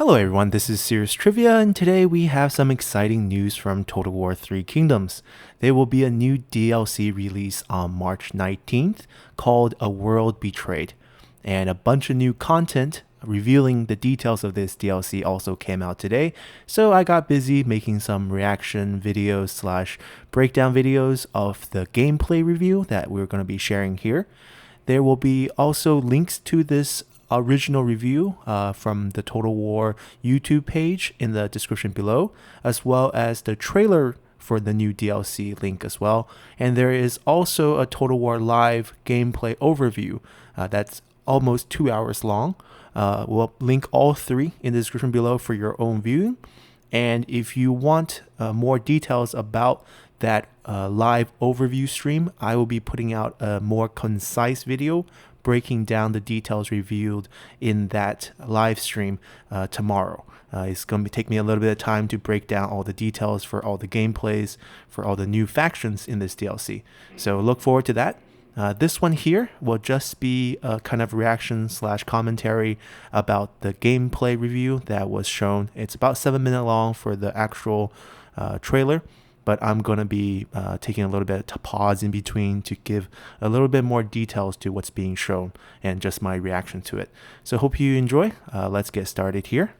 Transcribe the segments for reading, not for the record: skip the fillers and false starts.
Hello everyone, this is Serious Trivia, and today we have some exciting news from Total War 3 Kingdoms. There will be a new DLC release on March 19th called A World Betrayed, and a bunch of new content revealing the details of this DLC also came out today, so I got busy making some reaction videos slash breakdown videos of the gameplay review that we're going to be sharing here. There will be also links to this original review from the Total War YouTube page in the description below, as well as the trailer for the new DLC link as well. And there is also a Total War live gameplay overview that's almost 2 hours long. We'll link all three in the description below for your own viewing. And if you want more details about that live overview stream, I will be putting out a more concise video breaking down the details revealed in that live stream tomorrow. It's going to take me a little bit of time to break down all the details for all the gameplays, for all the new factions in this DLC. So look forward to that. This one here will just be a kind of reaction slash commentary about the gameplay review that was shown. It's about 7 minutes long for the actual trailer, but I'm going to be taking a little bit to pause in between to give a little bit more details to what's being shown and just my reaction to it. So hope you enjoy. Let's get started here.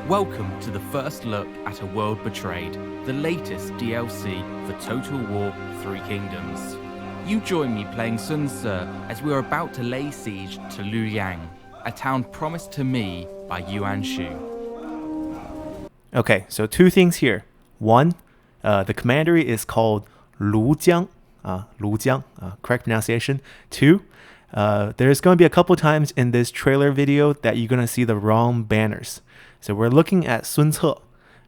Welcome to the first look at A World Betrayed, the latest DLC for Total War 3 Kingdoms. You join me playing Sun Ce as we are about to lay siege to Luoyang, a town promised to me by Yuan Shu. Okay, so two things here. One, the commandery is called Lujiang, correct pronunciation. Two, there's going to be a couple times in this trailer video that you're going to see the wrong banners. So we're looking at Sun Ce.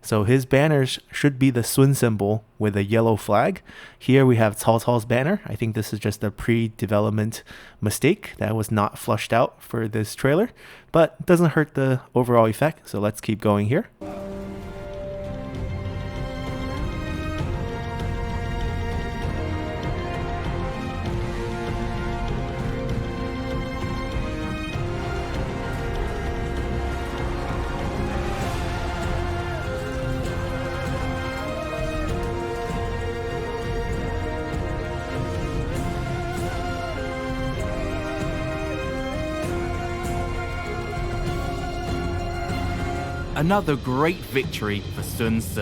So his banners should be the Sun symbol with a yellow flag. Here we have Cao Cao's banner. I think this is just a pre-development mistake that was not flushed out for this trailer, but it doesn't hurt the overall effect. So let's keep going here. Another great victory for Sun Ce.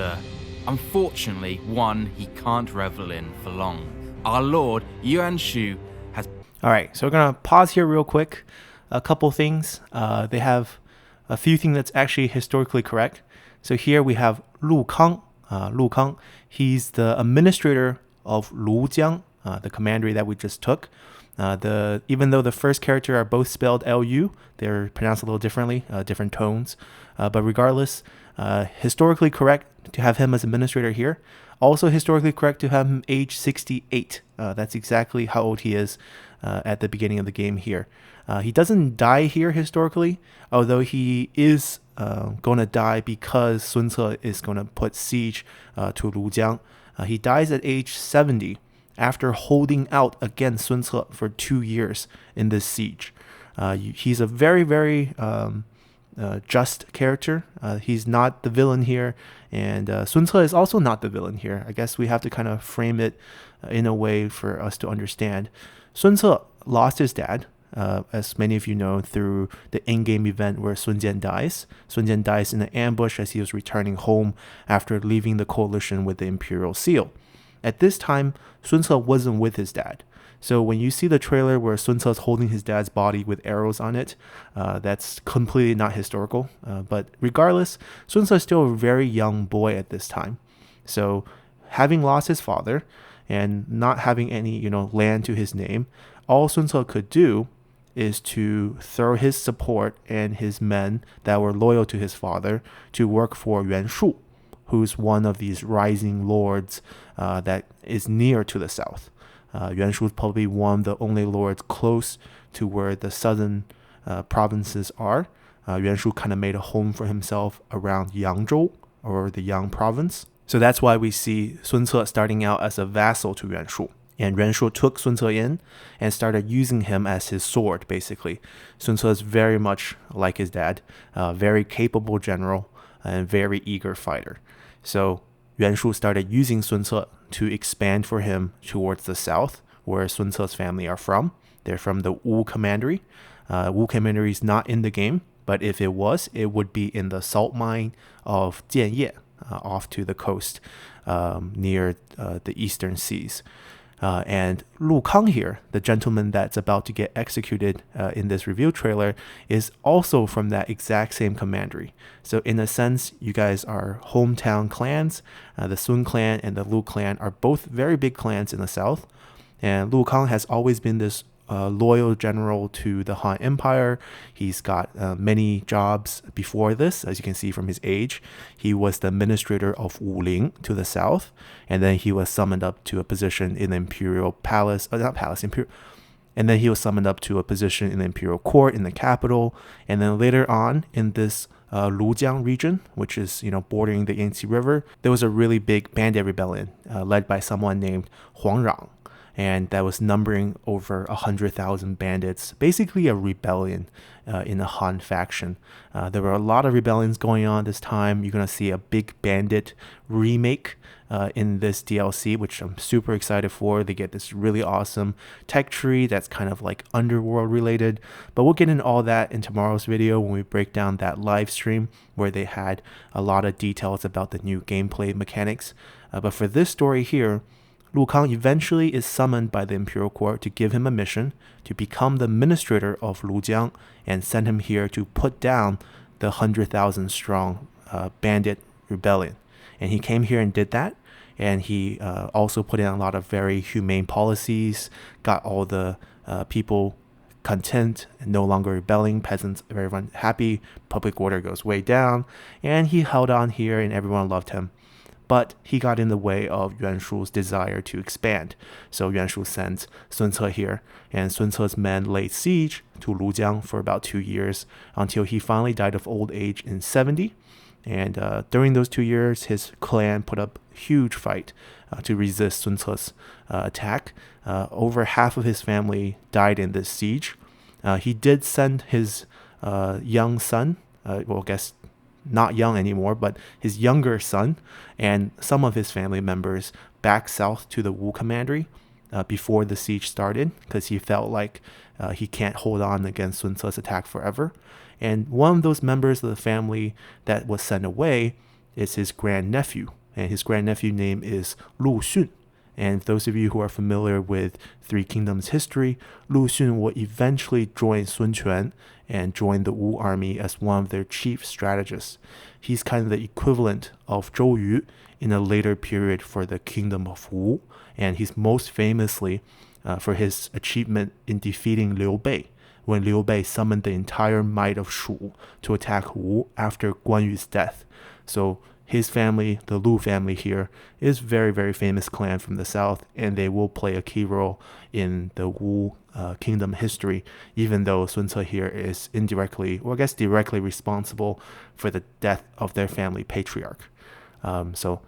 Unfortunately, one he can't revel in for long. Our Lord Yuan Shu has... Alright, so we're going to pause here real quick. A couple things. They have a few things that's actually historically correct. So here we have Lu Kang. Lu Kang, he's the administrator of Lujiang, the commandery that we just took. Even though the first character are both spelled Lu, they're pronounced a little differently, different tones. But regardless, historically correct to have him as administrator here. Also historically correct to have him age 68. That's exactly how old he is at the beginning of the game here. He doesn't die here historically, although he is going to die because Sun Ce is going to put siege to Lujiang. He dies at age 70 after holding out against Sun Ce for 2 years in this siege. He's a very, very just character. He's not the villain here, and Sun Ce is also not the villain here. I guess we have to kind of frame it in a way for us to understand. Sun Ce lost his dad, as many of you know, through the in-game event where Sun Jian dies. Sun Jian dies in an ambush as he was returning home after leaving the coalition with the Imperial Seal. At this time, Sun Ce wasn't with his dad. So when you see the trailer where Sun Ce is holding his dad's body with arrows on it, that's completely not historical. But regardless, Sun Ce is still a very young boy at this time. So having lost his father and not having any, land to his name, all Sun Ce could do is to throw his support and his men that were loyal to his father to work for Yuan Shu, who's one of these rising lords that is near to the south. Yuan Shu is probably one of the only lords close to where the southern provinces are. Yuan Shu kind of made a home for himself around Yangzhou, or the Yang province. So that's why we see Sun Ce starting out as a vassal to Yuan Shu. And Yuan Shu took Sun Ce in and started using him as his sword, basically. Sun Ce is very much like his dad, very capable general and very eager fighter. So Yuan Shu started using Sun Ce to expand for him towards the south, where Sun Ce's family are from. They're from the Wu Commandery. Wu Commandery is not in the game, but if it was, it would be in the salt mine of Jianye, off to the coast near the eastern seas. And Lu Kang here, the gentleman that's about to get executed in this reveal trailer, is also from that exact same commandery. So in a sense, you guys are hometown clans. The Sun clan and the Lu clan are both very big clans in the south. And Lu Kang has always been this loyal general to the Han Empire. He's got many jobs before this, as you can see from his age. He was the administrator of Wuling to the south, and then he was summoned up to a position in the imperial palace, and then he was summoned up to a position in the imperial court in the capital, and then later on in this Lujiang region, which is bordering the Yangtze River, there was a really big bandit rebellion led by someone named Huang Rang. And that was numbering over 100,000 bandits, basically a rebellion in the Han faction. There were a lot of rebellions going on this time. You're going to see a big bandit remake in this DLC, which I'm super excited for. They get this really awesome tech tree that's kind of like underworld related. But we'll get into all that in tomorrow's video when we break down that live stream where they had a lot of details about the new gameplay mechanics. But for this story here, Lu Kang eventually is summoned by the imperial court to give him a mission to become the administrator of Lujiang and send him here to put down the 100,000 strong bandit rebellion. And he came here and did that. And he also put in a lot of very humane policies, got all the people content and no longer rebelling, peasants, everyone happy, public order goes way down. And he held on here and everyone loved him. But he got in the way of Yuan Shu's desire to expand. So Yuan Shu sends Sun Ce here, and Sun Ce's men laid siege to Lujiang for about 2 years until he finally died of old age in 70. And during those 2 years, his clan put up a huge fight to resist Sun Ce's attack. Over half of his family died in this siege. He did send his young son, I guess not young anymore, but his younger son and some of his family members back south to the Wu Commandery before the siege started, because he felt like he can't hold on against Sun Ce's attack forever. And one of those members of the family that was sent away is his grandnephew, and his grandnephew name is Lu Xun. And those of you who are familiar with Three Kingdoms history, Lu Xun will eventually join Sun Quan and join the Wu army as one of their chief strategists. He's kind of the equivalent of Zhou Yu in a later period for the kingdom of Wu, and he's most famously for his achievement in defeating Liu Bei, when Liu Bei summoned the entire might of Shu to attack Wu after Guan Yu's death. So his family, the Lu family here, is very, very famous clan from the south, and they will play a key role in the Wu kingdom history, even though Sun Ce here is indirectly, or I guess directly responsible for the death of their family patriarch. So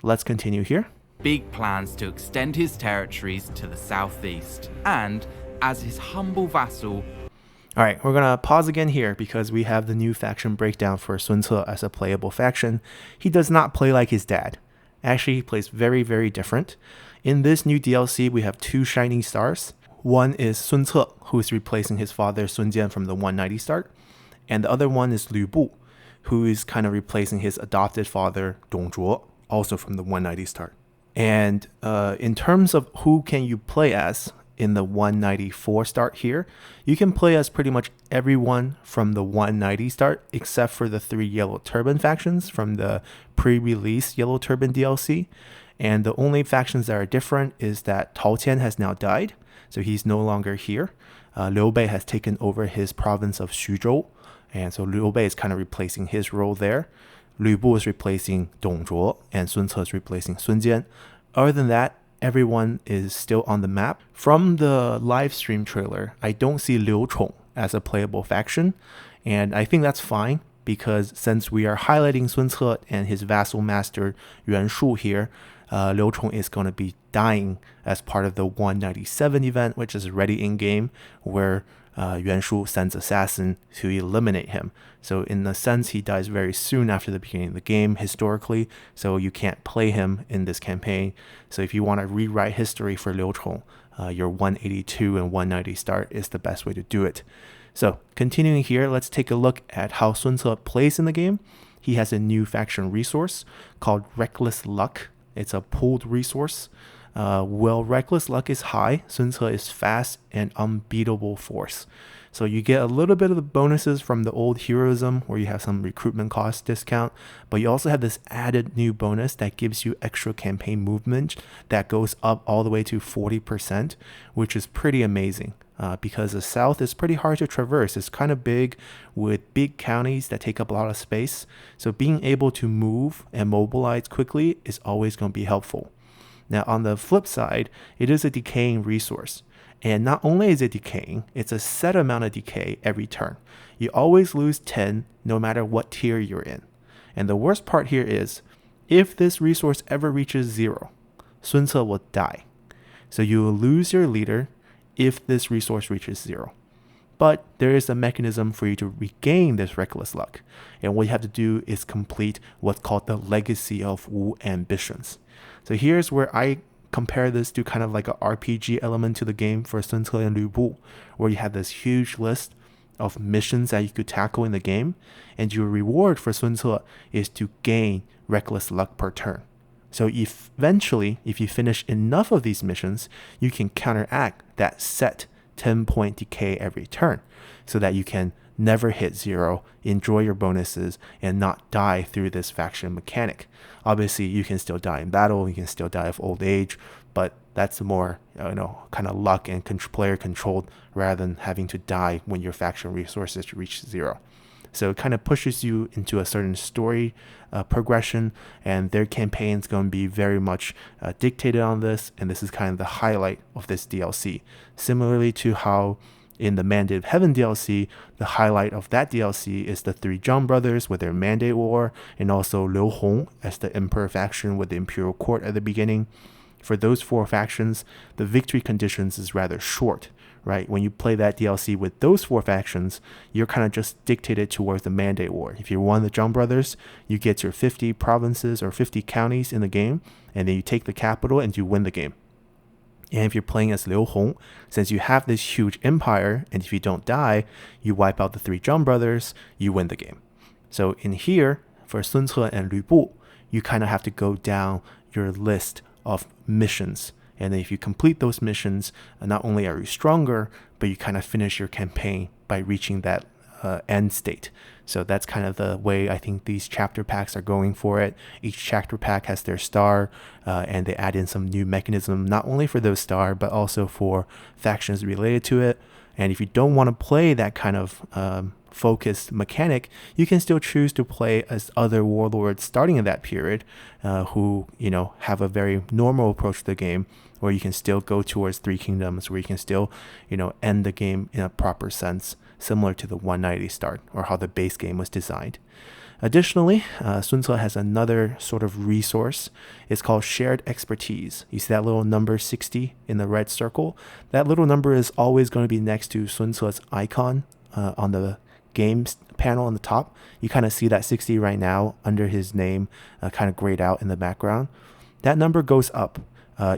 let's continue here. Big plans to extend his territories to the southeast, and as his humble vassal. All right, we're going to pause again here because we have the new faction breakdown for Sun Ce as a playable faction. He does not play like his dad. Actually, he plays very, very different. In this new DLC, we have 2 shining stars. One is Sun Ce, who is replacing his father Sun Jian from the 190 start. And the other one is Lü Bu, who is kind of replacing his adopted father Dong Zhuo, also from the 190 start. And in terms of who can you play as in the 194 start here, you can play as pretty much everyone from the 190 start except for the 3 Yellow Turban factions from the pre-release Yellow Turban DLC. And the only factions that are different is that Tao Qian has now died, so he's no longer here. Liu Bei has taken over his province of Xuzhou, and so Liu Bei is kind of replacing his role there. Lü Bu is replacing Dong Zhuo, and Sun Ce is replacing Sun Jian. Other than that, everyone is still on the map. From the live stream trailer, I don't see Liu Chong as a playable faction, and I think that's fine, because since we are highlighting Sun Ce and his vassal master Yuan Shu here, Liu Chong is going to be dying as part of the 197 event, which is already in game, where Yuan Shu sends assassin to eliminate him. So in a sense, he dies very soon after the beginning of the game historically, so you can't play him in this campaign. So if you want to rewrite history for Liu Chong, your 182 and 190 start is the best way to do it. So continuing here, let's take a look at how Sun Ce plays in the game. He has a new faction resource called Reckless Luck. It's a pooled resource. While Reckless Luck is high, Sun Ce is fast and unbeatable force. So you get a little bit of the bonuses from the old heroism, where you have some recruitment cost discount, but you also have this added new bonus that gives you extra campaign movement that goes up all the way to 40%, which is pretty amazing. Because the south is pretty hard to traverse. It's kind of big with big counties that take up a lot of space. So being able to move and mobilize quickly is always going to be helpful. Now, on the flip side, it is a decaying resource. And not only is it decaying, it's a set amount of decay every turn. You always lose 10 no matter what tier you're in. And the worst part here is, if this resource ever reaches 0, Sun Ce will die. So you will lose your leader if this resource reaches 0. But there is a mechanism for you to regain this Reckless Luck. And what you have to do is complete what's called the Legacy of Wu ambitions. So here's where I compare this to kind of like an RPG element to the game for Sun Ce and Lu Bu, where you have this huge list of missions that you could tackle in the game, and your reward for Sun Ce is to gain Reckless Luck per turn. So eventually, if you finish enough of these missions, you can counteract that set 10-point decay every turn, so that you can never hit 0, enjoy your bonuses, and not die through this faction mechanic. Obviously, you can still die in battle, you can still die of old age, but that's more, kind of luck and player controlled, rather than having to die when your faction resources reach 0. So it kind of pushes you into a certain story progression, and their campaign is going to be very much dictated on this, and this is kind of the highlight of this DLC. Similarly to how in the Mandate of Heaven DLC, the highlight of that DLC is the 3 Zhang brothers with their Mandate War, and also Liu Hong as the Emperor faction with the Imperial Court at the beginning. For those 4 factions, the victory conditions is rather short, right? When you play that DLC with those 4 factions, you're kind of just dictated towards the Mandate War. If you're one of the Zhang brothers, you get your 50 provinces or 50 counties in the game, and then you take the capital and you win the game. And if you're playing as Liu Hong, since you have this huge empire, and if you don't die, you wipe out the 3 Zhang brothers, you win the game. So in here, for Sun Ce and Lu Bu, you kind of have to go down your list of missions. And then if you complete those missions, not only are you stronger, but you kind of finish your campaign by reaching that end state. So that's kind of the way I think these chapter packs are going for it. Each chapter pack has their star, and they add in some new mechanism, not only for those star, but also for factions related to it. And if you don't want to play that kind of focused mechanic, you can still choose to play as other warlords starting in that period, who have a very normal approach to the game, where you can still go towards 3 kingdoms, where you can still end the game in a proper sense, similar to the 190 start, or how the base game was designed. Additionally, Sun Ce has another sort of resource. It's called Shared Expertise. You see that little number 60 in the red circle? That little number is always going to be next to Sun Ce's icon on the games panel on the top. You kind of see that 60 right now under his name, kind of grayed out in the background. That number goes up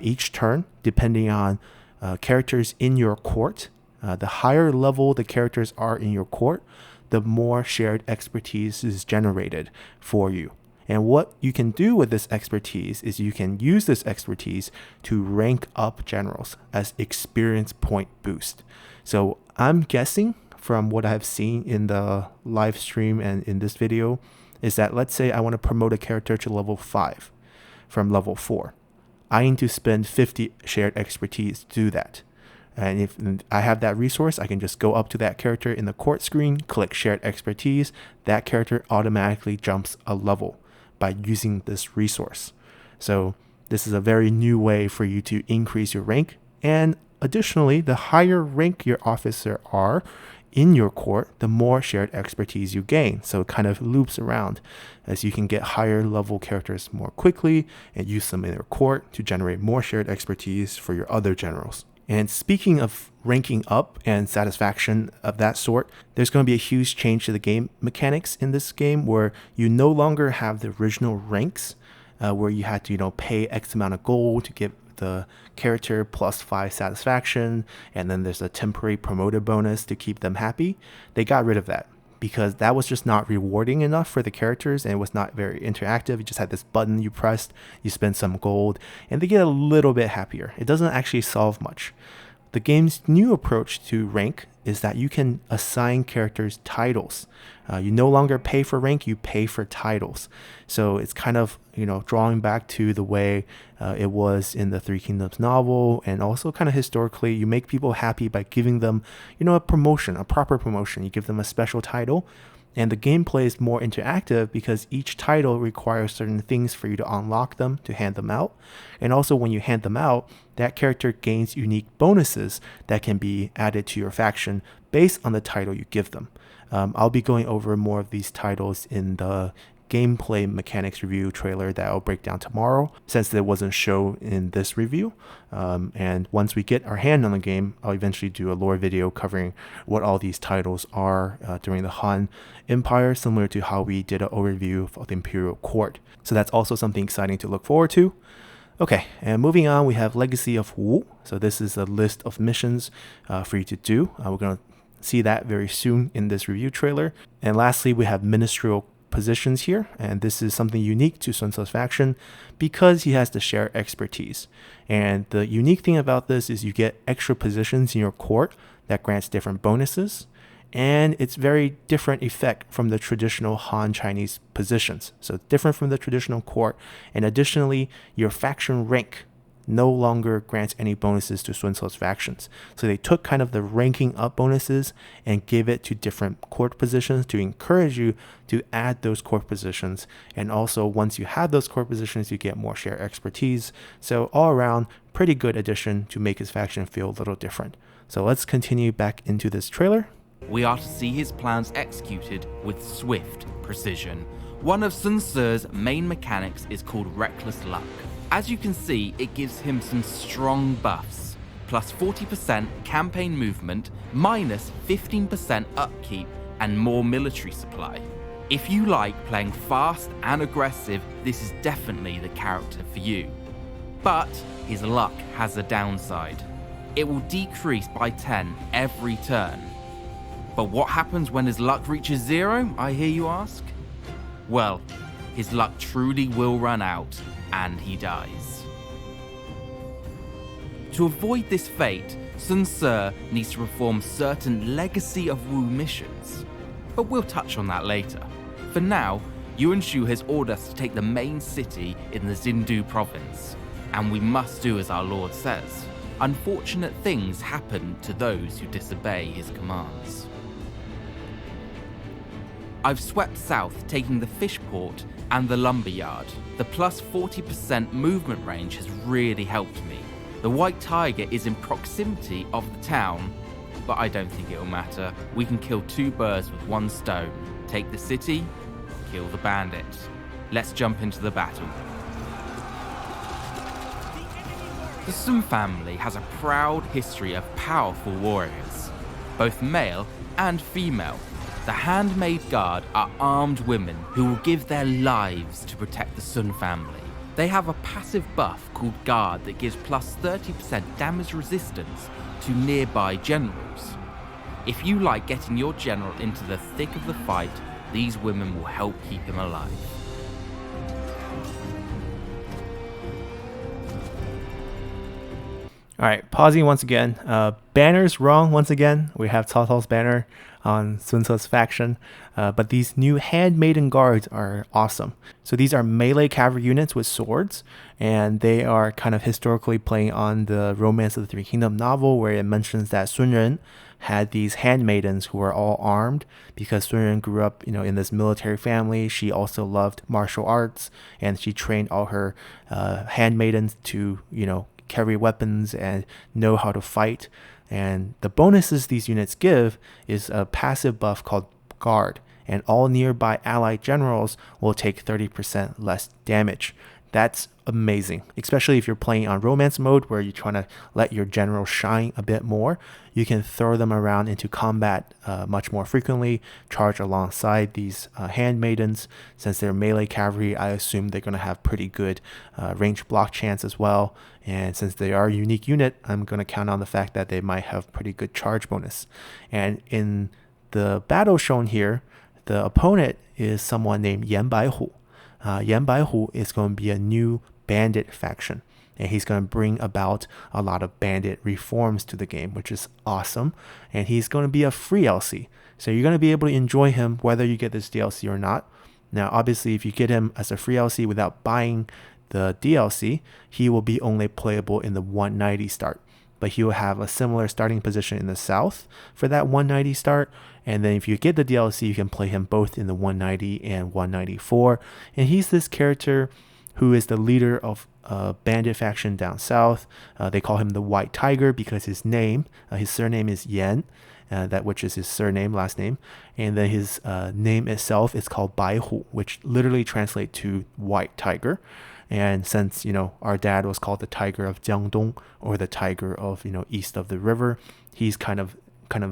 each turn depending on characters in your court. The higher level the characters are in your court, the more shared expertise is generated for you. And what you can do with this expertise is you can use this expertise to rank up generals as experience point boost. So I'm guessing from what I've seen in the live stream and in this video is that, let's say I want to promote a character to level 5 from level 4. I need to spend 50 shared expertise to do that. And if I have that resource, I can just go up to that character in the court screen, click shared expertise. That character automatically jumps a level by using this resource. So this is a very new way for you to increase your rank. And additionally, the higher rank your officer are in your court, the more shared expertise you gain. So it kind of loops around as you can get higher level characters more quickly and use them in your court to generate more shared expertise for your other generals. And speaking of ranking up and satisfaction of that sort, there's going to be a huge change to the game mechanics in this game where you no longer have the original ranks where you had to, pay X amount of gold to get the character plus 5 satisfaction, and then there's a temporary promoter bonus to keep them happy. They got rid of that because that was just not rewarding enough for the characters and it was not very interactive. You just had this button you pressed, you spend some gold, and they get a little bit happier. It doesn't actually solve much. The game's new approach to rank is that you can assign characters titles. You no longer pay for rank, you pay for titles. So it's kind of, drawing back to the way it was in the Three Kingdoms novel, and also kind of historically, you make people happy by giving them, a promotion, a proper promotion. You give them a special title. And the gameplay is more interactive because each title requires certain things for you to unlock them, to hand them out. And also when you hand them out, that character gains unique bonuses that can be added to your faction based on the title you give them. I'll be going over more of these titles in the gameplay mechanics review trailer that I'll break down tomorrow, since it wasn't shown in this review. And once we get our hand on the game, I'll eventually do a lore video covering what all these titles are during the Han Empire, similar to how we did an overview of the Imperial Court. So that's also something exciting to look forward to. Okay, and moving on, we have Legacy of Wu. So this is a list of missions for you to do. We're going to see that very soon in this review trailer. And lastly, we have Ministerial Positions here, and this is something unique to Sun Tzu's faction because he has the shared expertise. And the unique thing about this is you get extra positions in your court that grants different bonuses, and it's very different effect from the traditional Han Chinese positions. So different from the traditional court, and additionally, your faction rank no longer grants any bonuses to Sun Tzu's factions. So they took kind of the ranking up bonuses and gave it to different court positions to encourage you to add those court positions. And also once you have those court positions, you get more shared expertise. So all around, pretty good addition to make his faction feel a little different. So let's continue back into this trailer. We are to see his plans executed with swift precision. One of Sun Tzu's main mechanics is called Reckless Luck. As you can see, it gives him some strong buffs, plus 40% campaign movement, minus 15% upkeep, and more military supply. If you like playing fast and aggressive, this is definitely the character for you. But his luck has a downside. It will decrease by 10 every turn. But what happens when his luck reaches 0, I hear you ask? Well, his luck truly will run out, and he dies. To avoid this fate, Sun Tzu needs to perform certain Legacy of Wu missions, but we'll touch on that later. For now, Yuan Shu has ordered us to take the main city in the Xindu province, and we must do as our lord says. Unfortunate things happen to those who disobey his commands. I've swept south, taking the fish port and the lumber yard. The plus 40% movement range has really helped me. The White Tiger is in proximity of the town, but I don't think it'll matter. We can kill 2 birds with 1 stone. Take the city, kill the bandits. Let's jump into the battle. The Sun family has a proud history of powerful warriors, both male and female. The Handmaiden Guards are armed women who will give their lives to protect the Sun family. They have a passive buff called Guard that gives plus 30% damage resistance to nearby generals. If you like getting your general into the thick of the fight, these women will help keep him alive. All right, pausing once again. Banner's wrong once again. We have Cao Cao's banner on Sun Tzu's faction, but these new Handmaiden Guards are awesome. So these are melee cavalry units with swords, and they are kind of historically playing on the Romance of the Three Kingdoms novel, where it mentions that Sun Ren had these handmaidens who were all armed because Sun Ren grew up, in this military family. She also loved martial arts, and she trained all her handmaidens to, carry weapons and know how to fight. And the bonuses these units give is a passive buff called Guard, and all nearby allied generals will take 30% less damage. That's amazing, especially if you're playing on romance mode where you're trying to let your general shine a bit more. You can throw them around into combat much more frequently, charge alongside these handmaidens. Since they're melee cavalry, I assume they're going to have pretty good range block chance as well. And since they are a unique unit, I'm going to count on the fact that they might have pretty good charge bonus. And in the battle shown here, the opponent is someone named Yan Baihu. Yan Baihu is going to be a new bandit faction, and he's going to bring about a lot of bandit reforms to the game, which is awesome. And he's going to be a free LC, so you're going to be able to enjoy him whether you get this DLC or not. Now, obviously, if you get him as a free LC without buying the DLC, he will be only playable in the 190 start, but he will have a similar starting position in the south for that 190 start. And then if you get the DLC, you can play him both in the 190 and 194. And he's this character who is the leader of a bandit faction down south. They call him the White Tiger because his surname is Yan, that which is his surname, last name. And then his name itself is called Baihu, which literally translates to White Tiger. And since, our dad was called the Tiger of Jiangdong, or the Tiger of, east of the river, he's kind of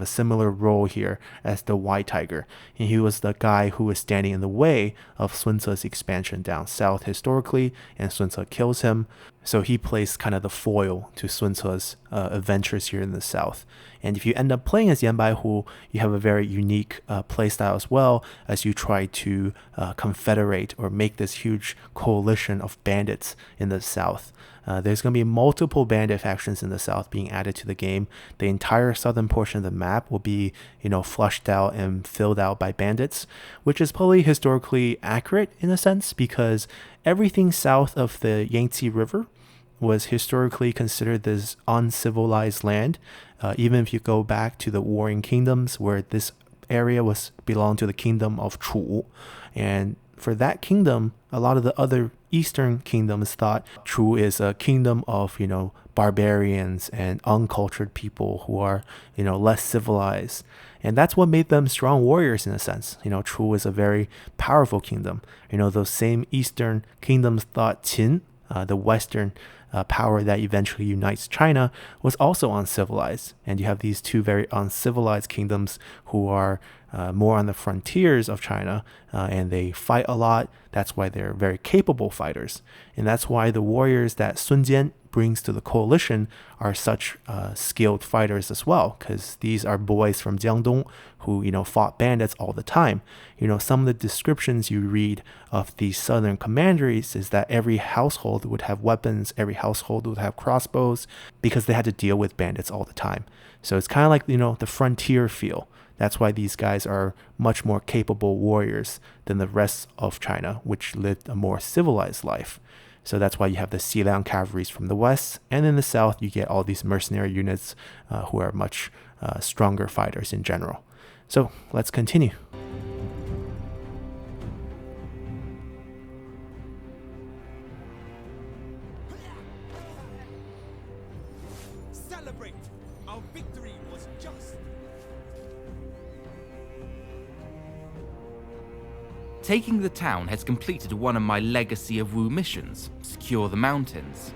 a similar role here as the White Tiger. And he was the guy who was standing in the way of Sun Ce's expansion down south historically, and Sun Ce kills him. So he plays kind of the foil to Sun Ce's adventures here in the south. And if you end up playing as Yan Baihu, you have a very unique playstyle as well, as you try to confederate or make this huge coalition of bandits in the south. There's going to be multiple bandit factions in the south being added to the game. The entire southern portion of the map will be, flushed out and filled out by bandits, which is probably historically accurate in a sense, because everything south of the Yangtze River was historically considered this uncivilized land. Even if you go back to the Warring Kingdoms, where this area belonged to the kingdom of Chu, and for that kingdom, a lot of the other Eastern kingdoms thought Chu is a kingdom of, barbarians and uncultured people who are, less civilized. And that's what made them strong warriors in a sense. Chu is a very powerful kingdom. Those same Eastern kingdoms thought Qin, the Western power that eventually unites China, was also uncivilized. And you have these two very uncivilized kingdoms who are more on the frontiers of China, and they fight a lot. That's why they're very capable fighters. And that's why the warriors that Sun Jian brings to the coalition are such skilled fighters as well, because these are boys from Jiangdong who, fought bandits all the time. Some of the descriptions you read of these southern commanderies is that every household would have weapons, every household would have crossbows, because they had to deal with bandits all the time. So it's kind of like, the frontier feel. That's why these guys are much more capable warriors than the rest of China, which lived a more civilized life. So that's why you have the Xiliang cavalries from the west, and in the south you get all these mercenary units who are much stronger fighters in general. So let's continue. Celebrate! Our victory was just. Taking the town has completed one of my Legacy of Wu missions, Secure the Mountains.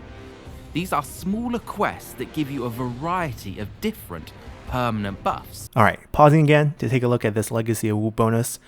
These are smaller quests that give you a variety of different permanent buffs. All right, pausing again to take a look at this Legacy of Wu bonus.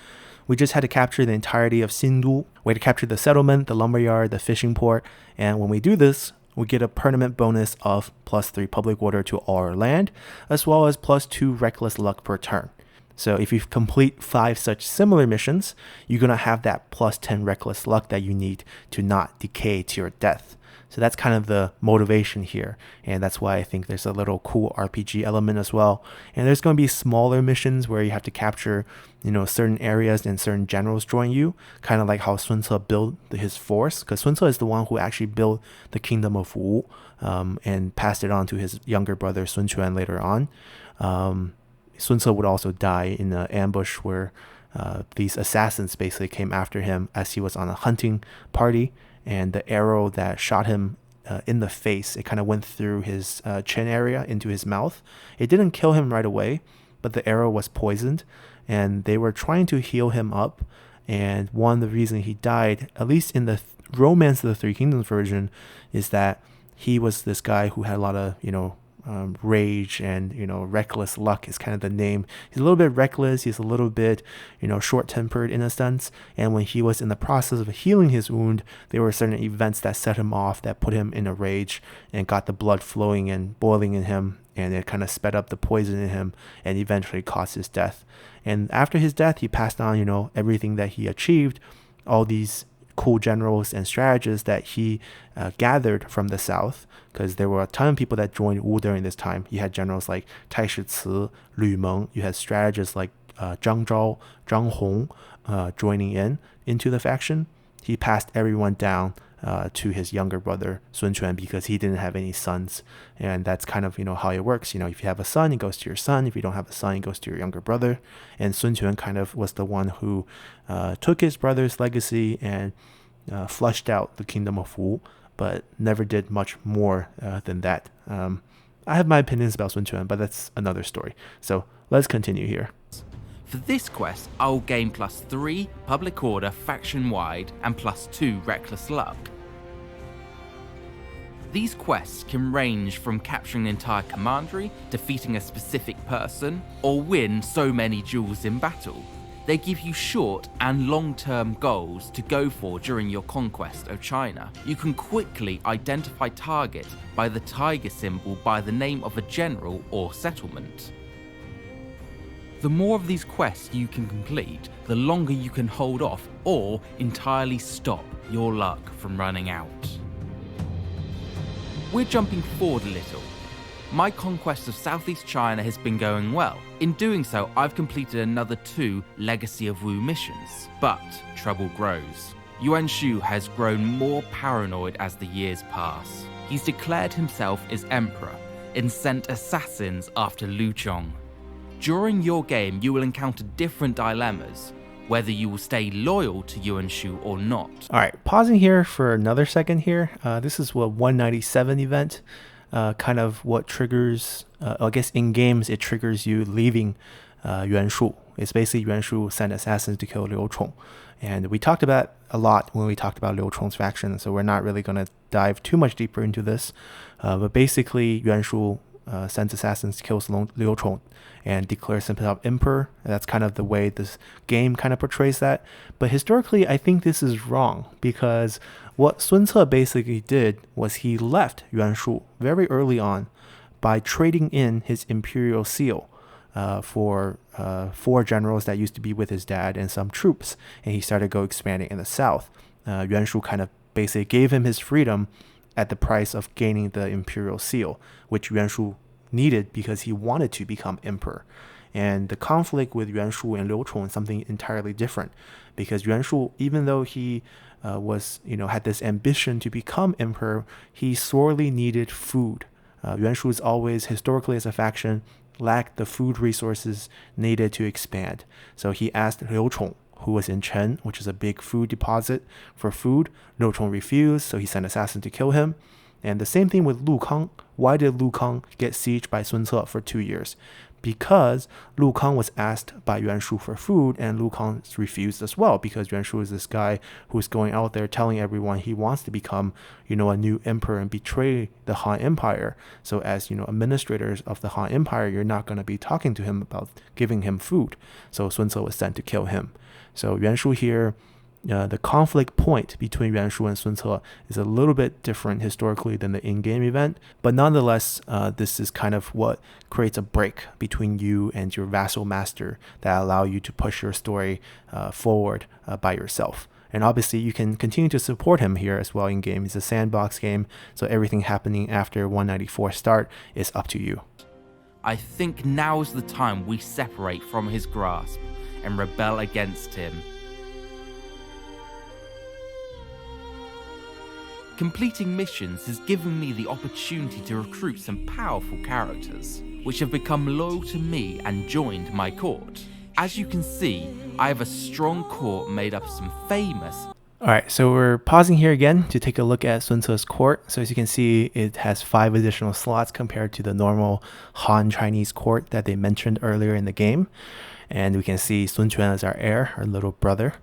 We just had to capture the entirety of Xindu. We had to capture the settlement, the lumberyard, the fishing port, and when we do this, we get a permanent bonus of +3 public order to all our land, as well as +2 reckless luck per turn. So if you complete 5 such similar missions, you're going to have that +10 reckless luck that you need to not decay to your death. So that's kind of the motivation here. And that's why I think there's a little cool RPG element as well. And there's going to be smaller missions where you have to capture, certain areas and certain generals join you. Kind of like how Sun Ce built his force. Because Sun Ce is the one who actually built the kingdom of Wu and passed it on to his younger brother Sun Quan later on. Sun Ce would also die in an ambush where these assassins basically came after him as he was on a hunting party, and the arrow that shot him in the face. It kind of went through his chin area into his mouth. It didn't kill him right away, but the arrow was poisoned, and they were trying to heal him up. And one of the reasons he died, at least in the Romance of the Three Kingdoms version, is that he was this guy who had a lot of, rage and, reckless luck is kind of the name. He's a little bit reckless. He's a little bit, short-tempered in a sense. And when he was in the process of healing his wound, there were certain events that set him off, that put him in a rage and got the blood flowing and boiling in him. And it kind of sped up the poison in him and eventually caused his death. And after his death, he passed on, everything that he achieved, all these cool generals and strategists that he gathered from the south, because there were a ton of people that joined Wu during this time. You had generals like Tai Shici, Lu Meng. You had strategists like Zhang Zhao, Zhang Hong joining into the faction. He passed everyone down to his younger brother Sun Quan because he didn't have any sons, and that's kind of how it works. If you have a son, it goes to your son. If you don't have a son, it goes to your younger brother. And Sun Quan kind of was the one who took his brother's legacy and flushed out the kingdom of Wu, but never did much more than that. I have my opinions about Sun Quan, but that's another story. So let's continue here. For this quest, I'll gain +3 public order faction-wide and +2 reckless luck. These quests can range from capturing an entire commandery, defeating a specific person, or win so many duels in battle. They give you short and long-term goals to go for during your conquest of China. You can quickly identify targets by the tiger symbol by the name of a general or settlement. The more of these quests you can complete, the longer you can hold off or entirely stop your luck from running out. We're jumping forward a little. My conquest of Southeast China has been going well. In doing so, I've completed another 2 Legacy of Wu missions, but trouble grows. Yuan Shu has grown more paranoid as the years pass. He's declared himself as emperor and sent assassins after Lu Chong. During your game, you will encounter different dilemmas, whether you will stay loyal to Yuan Shu or not. All right, pausing here for another second here. This is what 197 event, kind of what triggers, I guess in games, it triggers you leaving Yuan Shu. It's basically Yuan Shu sent assassins to kill Liu Chong. And we talked about a lot when we talked about Liu Chong's faction, so we're not really going to dive too much deeper into this. But basically, Yuan Shu sends assassins to kill Liu Chong and declares himself emperor. That's kind of the way this game kind of portrays that. But historically, I think this is wrong, because what Sun Ce basically did was he left Yuan Shu very early on by trading in his imperial seal for 4 generals that used to be with his dad and some troops, and he started go expanding in the south. Yuan Shu kind of basically gave him his freedom at the price of gaining the imperial seal, which Yuan Shu needed because he wanted to become emperor. And the conflict with Yuan Shu and Liu Chong is something entirely different, because Yuan Shu, even though he had this ambition to become emperor, he sorely needed food. Yuan Shu is always, historically as a faction, lacked the food resources needed to expand. So he asked Liu Chong, who was in Chen, which is a big food deposit, for food. Liu Chong refused, so he sent assassins to kill him. And the same thing with Lu Kang. Why did Lu Kang get sieged by Sun Ce for 2 years? Because Lu Kang was asked by Yuan Shu for food, and Lu Kang refused as well, because Yuan Shu is this guy who's going out there telling everyone he wants to become, a new emperor and betray the Han Empire. So as, administrators of the Han Empire, you're not going to be talking to him about giving him food. So Sun Ce was sent to kill him. So Yuan Shu here, the conflict point between Yuan Shu and Sun Ce is a little bit different historically than the in-game event, but nonetheless, this is kind of what creates a break between you and your vassal master that allow you to push your story forward by yourself. And obviously, you can continue to support him here as well in game. It's a sandbox game, so everything happening after 194 start is up to you. I think now is the time we separate from his grasp and rebel against him. Completing missions has given me the opportunity to recruit some powerful characters, which have become loyal to me and joined my court. As you can see, I have a strong court made up of some famous All right, so we're pausing here again to take a look at Sun Ce's court. So as you can see, it has 5 additional slots compared to the normal Han Chinese court that they mentioned earlier in the game. And we can see Sun Quan as our heir, our little brother.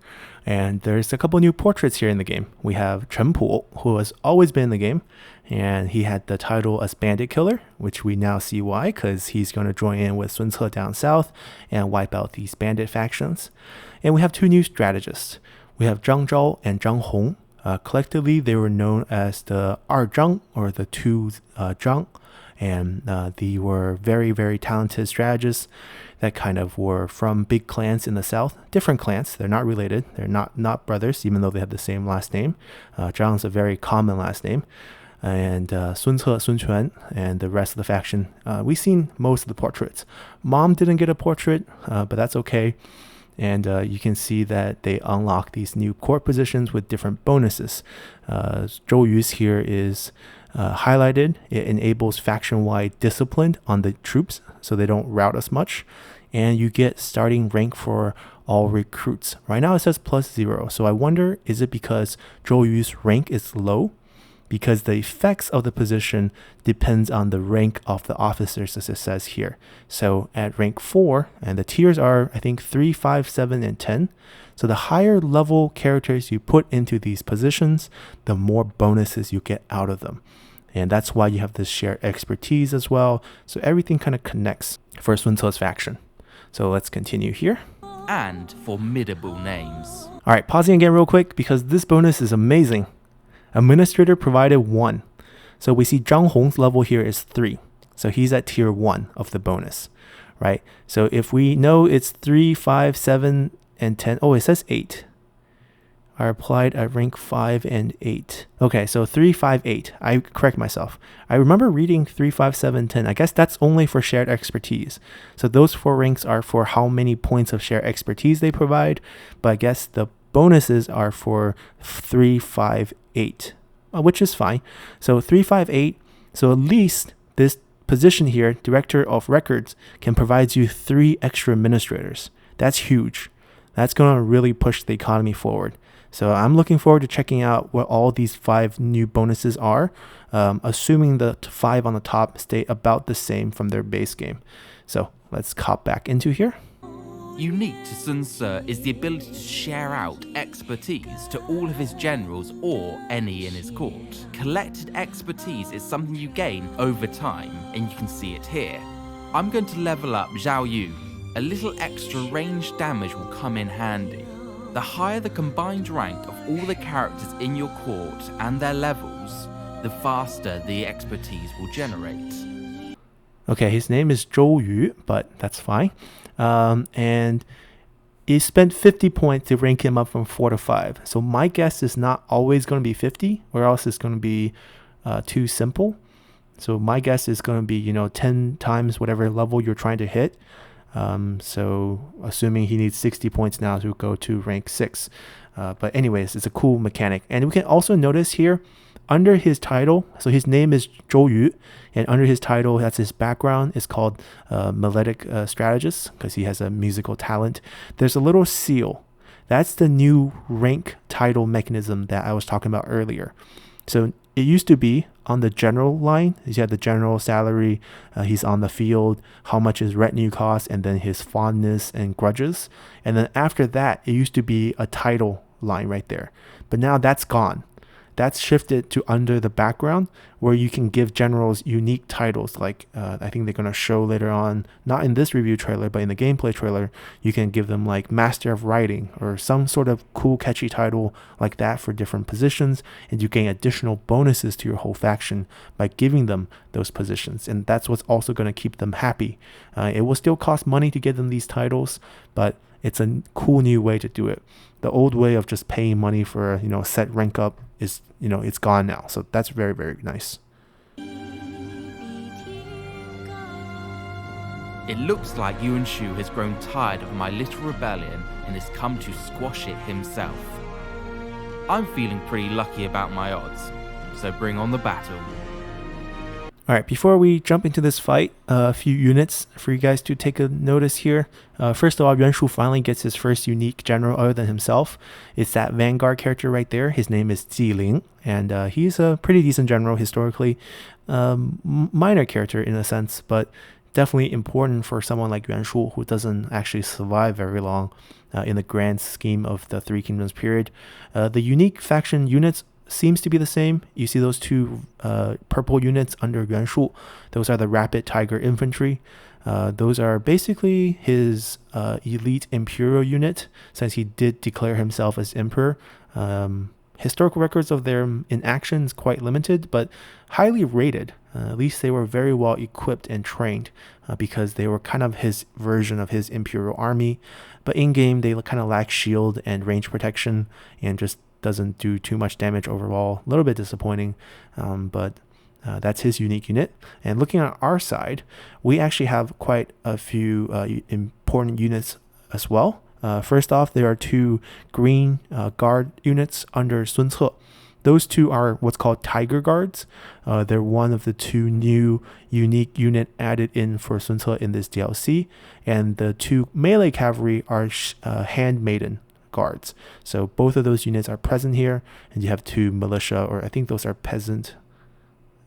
And there's a couple new portraits here in the game. We have Chen Pu, who has always been in the game, and he had the title as Bandit Killer, which we now see why, because he's going to join in with Sun Ce down south and wipe out these bandit factions. And we have 2 new strategists. We have Zhang Zhao and Zhang Hong. Collectively, they were known as the Er Zhang, or the 2 Zhang. And they were very, very talented strategists that kind of were from big clans in the south. Different clans. They're not related. They're not brothers, even though they have the same last name. Zhang's a very common last name. And Sun Ce, Sun Quan, and the rest of the faction, we've seen most of the portraits. Mom didn't get a portrait, but that's okay. And you can see that they unlock these new court positions with different bonuses. Zhou Yu's here is highlighted. It enables faction-wide discipline on the troops so they don't rout as much. And you get starting rank for all recruits. Right now it says +0. So I wonder, is it because Zhou Yu's rank is low? Because the effects of the position depends on the rank of the officers, as it says here. So at rank 4, and the tiers are, I think, 3, 5, 7, and 10. So the higher level characters you put into these positions, the more bonuses you get out of them. And that's why you have this shared expertise as well. So everything kind of connects for Sun Ce's faction. So let's continue here. And formidable names. All right, pausing again real quick because this bonus is amazing. Administrator provided 1. So we see Zhang Hong's level here is 3. So he's at tier 1 of the bonus, right? So if we know it's 3, 5, 7, and 10. Oh, it says 8. Are applied at rank 5 and 8. Okay, so 3, 5, 8. I correct myself. I remember reading 3, 5, 7, 10. I guess that's only for shared expertise. So those 4 ranks are for how many points of shared expertise they provide. But I guess the bonuses are for 3, 5, 8, which is fine. So 3, 5, 8. So at least this position here, Director of Records, can provide you 3 extra administrators. That's huge. That's going to really push the economy forward. So I'm looking forward to checking out what all these 5 new bonuses are, assuming the 5 on the top stay about the same from their base game. So let's hop back into here. Unique to Sun Ce is the ability to share out expertise to all of his generals or any in his court. Collected expertise is something you gain over time, and you can see it here. I'm going to level up Zhao Yu. A little extra range damage will come in handy. The higher the combined rank of all the characters in your court and their levels, the faster the expertise will generate. Okay, his name is Zhou Yu, but that's fine. And he spent 50 points to rank him up from 4 to 5. So my guess is not always going to be 50, or else it's going to be too simple. So my guess is going to be, 10 times whatever level you're trying to hit. So assuming he needs 60 points now to go to rank 6. But anyways, it's a cool mechanic. And we can also notice here, under his title, so his name is Zhou Yu, and under his title, that's his background, is called Melodic Strategist, because he has a musical talent. There's a little seal. That's the new rank title mechanism that I was talking about earlier. So it used to be on the general line. You had the general salary, he's on the field, how much his retinue costs, and then his fondness and grudges. And then after that, it used to be a title line right there. But now that's gone. That's shifted to under the background, where you can give generals unique titles. Like I think they're going to show later on, not in this review trailer, but in the gameplay trailer, you can give them like Master of Writing or some sort of cool, catchy title like that for different positions. And you gain additional bonuses to your whole faction by giving them those positions. And that's what's also going to keep them happy. It will still cost money to get them these titles, but it's a cool new way to do it. The old way of just paying money for, set rank up is, it's gone now. So that's very, very nice. It looks like Yuan Shu has grown tired of my little rebellion and has come to squash it himself. I'm feeling pretty lucky about my odds, so bring on the battle. All right, before we jump into this fight, a few units for you guys to take a notice here. First of all, Yuan Shu finally gets his first unique general other than himself. It's that Vanguard character right there. His name is Ji Ling, and he's a pretty decent general historically. Minor character in a sense, but definitely important for someone like Yuan Shu who doesn't actually survive very long in the grand scheme of the Three Kingdoms period. The unique faction units seems to be the same. You see those two purple units under Yuan Shu. Those are the Rapid Tiger Infantry. Those are basically his elite imperial unit, since he did declare himself as emperor. Historical records of them in action is quite limited, but highly rated. At least they were very well equipped and trained because they were kind of his version of his imperial army. But in-game, they kind of lack shield and range protection and just doesn't do too much damage overall. A little bit disappointing, but that's his unique unit. And looking at our side, we actually have quite a few important units as well. First off, there are two green guard units under Sun Ce. Those two are what's called Tiger Guards. They're one of the two new unique unit added in for Sun Ce in this DLC. And the two melee cavalry are Handmaiden Guards. So both of those units are present here, and you have two militia, or I think those are peasant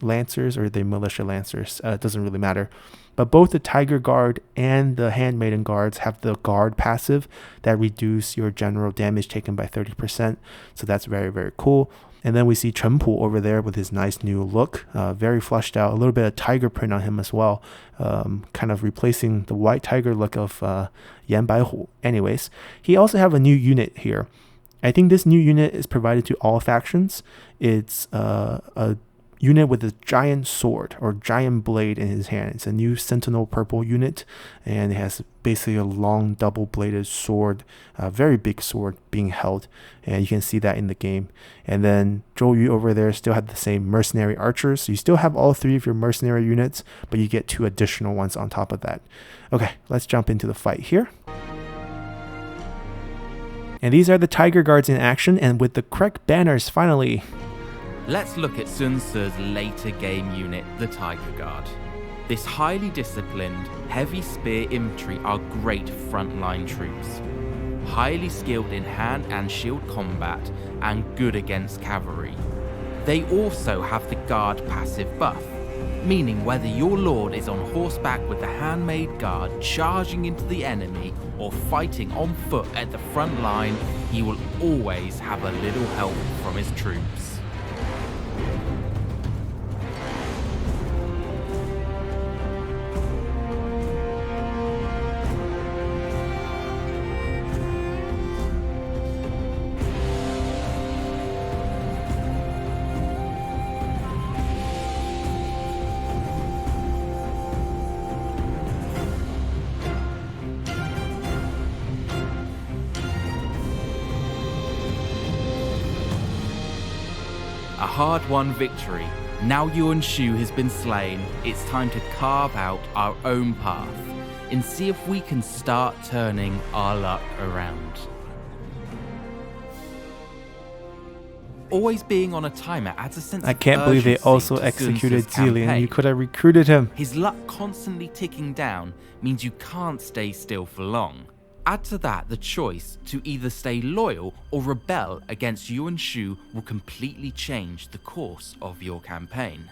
lancers, or they militia lancers. It doesn't really matter. But both the Tiger Guard and the Handmaiden Guards have the guard passive that reduce your general damage taken by 30%. So that's very, very cool. And then we see Chen Pu over there with his nice new look, very fleshed out, a little bit of tiger print on him as well, kind of replacing the white tiger look of Yan Baihu. Anyways, he also have a new unit here. I think this new unit is provided to all factions. It's a unit with a giant sword or giant blade in his hand. It's a new Sentinel purple unit, and it has basically a long double-bladed sword, a very big sword being held, and you can see that in the game. And then Zhou Yu over there still had the same mercenary archers, so you still have all three of your mercenary units, but you get two additional ones on top of that. Okay, let's jump into the fight here. And these are the Tiger Guards in action, and with the correct banners finally. Let's look at Sun Ce's later game unit, the Tiger Guard. This highly disciplined, heavy spear infantry are great frontline troops. Highly skilled in hand and shield combat and good against cavalry. They also have the guard passive buff, meaning whether your lord is on horseback with the Handmaiden Guard charging into the enemy or fighting on foot at the front line, he will always have a little help from his troops. A hard-won victory. Now Yuan Shu has been slain, it's time to carve out our own path and see if we can start turning our luck around. Always being on a timer adds a sense I can't believe they also executed Jilin. You could have recruited him. His luck constantly ticking down means you can't stay still for long. Add to that the choice to either stay loyal or rebel against Yuan Shu will completely change the course of your campaign.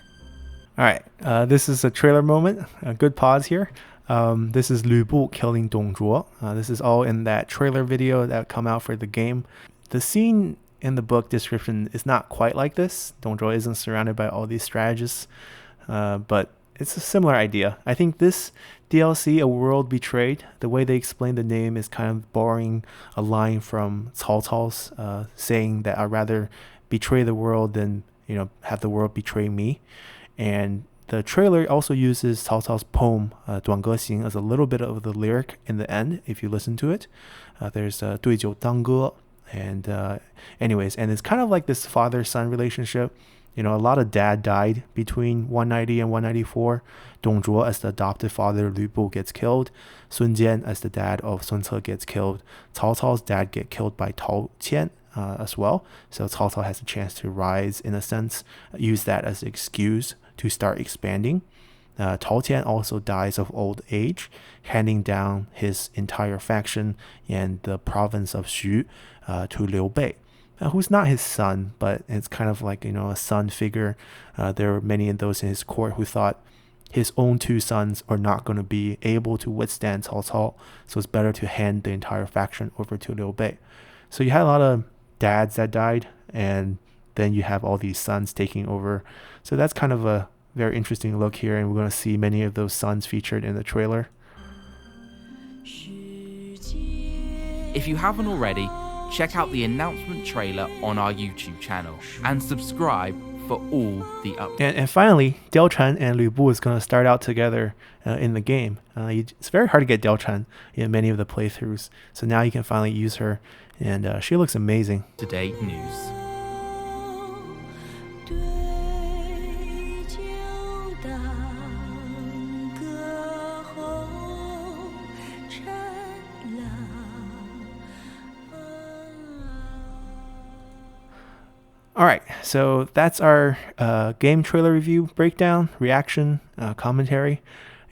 Alright, this is a trailer moment. A good pause here. This is Lü Bu killing Dong Zhuo. This is all in that trailer video that come out for the game. The scene in the book description is not quite like this. Dong Zhuo isn't surrounded by all these strategists, but it's a similar idea. I think this DLC, A World Betrayed, the way they explain the name is kind of borrowing a line from Cao Cao's saying that I'd rather betray the world than, have the world betray me. And the trailer also uses Cao Cao's poem, 短歌行, as a little bit of the lyric in the end, if you listen to it. There's 对酒当歌, and anyways, and it's kind of like this father-son relationship. A lot of dad died between 190 and 194. Dong Zhuo as the adopted father, Lü Bu gets killed. Sun Jian as the dad of Sun Ce gets killed. Cao Cao's dad get killed by Tao Qian as well. So Cao Cao has a chance to rise in a sense, use that as an excuse to start expanding. Tao Tian also dies of old age, handing down his entire faction and the province of Xu to Liu Bei, who's not his son, but it's kind of like, a son figure. There were many of those in his court who thought his own two sons are not going to be able to withstand Cao Cao, so it's better to hand the entire faction over to Liu Bei. So you had a lot of dads that died, and then you have all these sons taking over. So that's kind of a very interesting look here, and we're going to see many of those sons featured in the trailer. If you haven't already, check out the announcement trailer on our YouTube channel and subscribe for all the updates. And finally, Diao Chan and Lu Bu is going to start out together in the game. It's very hard to get Diao Chan in many of the playthroughs, so now you can finally use her, and she looks amazing. Today's news. Alright, so that's our game trailer review, breakdown, reaction, commentary.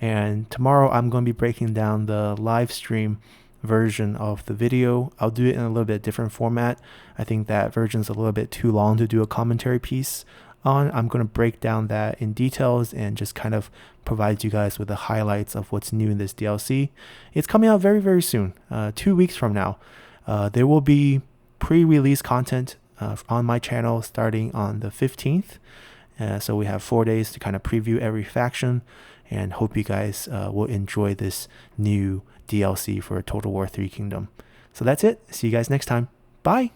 And tomorrow I'm going to be breaking down the live stream version of the video. I'll do it in a little bit different format. I think that version's a little bit too long to do a commentary piece on. I'm going to break down that in details and just kind of provide you guys with the highlights of what's new in this DLC. It's coming out very, very soon, 2 weeks from now. There will be pre-release content on my channel starting on the 15th. So we have 4 days to kind of preview every faction, and hope you guys will enjoy this new DLC for Total War 3 Kingdom. So that's it. See you guys next time. Bye.